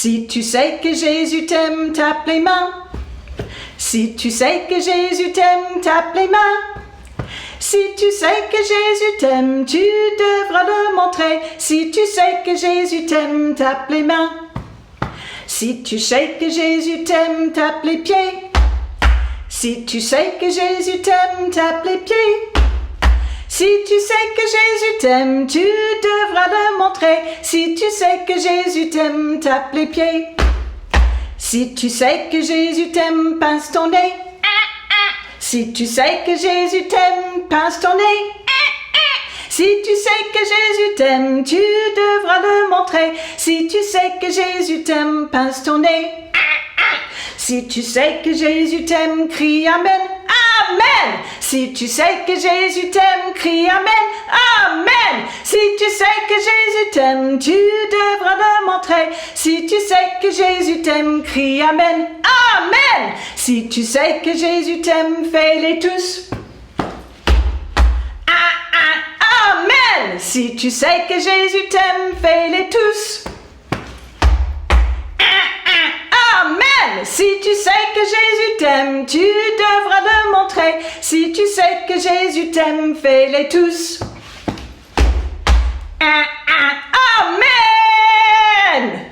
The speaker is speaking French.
Si tu sais que Jésus t'aime, tape les mains. Si tu sais que Jésus t'aime, tape les mains. Si tu sais que Jésus t'aime, tu devras le montrer. Si tu sais que Jésus t'aime, tape les mains. Si tu sais que Jésus t'aime, tape les pieds. Si tu sais que Jésus t'aime, tape les pieds. Si tu sais que Jésus t'aime, tu devras le montrer. Si tu sais que Jésus t'aime, tape les pieds. Si tu sais que Jésus t'aime, pince ton nez. Si tu sais que Jésus t'aime, pince ton nez. Si tu sais que Jésus t'aime, tu devras le montrer. Si tu sais que Jésus t'aime, pince ton nez. Si tu sais que Jésus t'aime, crie Amen. Amen. Si tu sais que Jésus t'aime, crie Amen. Amen. Si tu sais que Jésus t'aime, tu devras le montrer. Si tu sais que Jésus t'aime, crie Amen. Amen. Si tu sais que Jésus t'aime, fais-les tous. Amen. Si tu sais que Jésus t'aime, fais-les tous. Amen. Si tu sais que Jésus t'aime, tu devras le montrer. Si tu sais que Jésus t'aime, fais-les tous. Amen.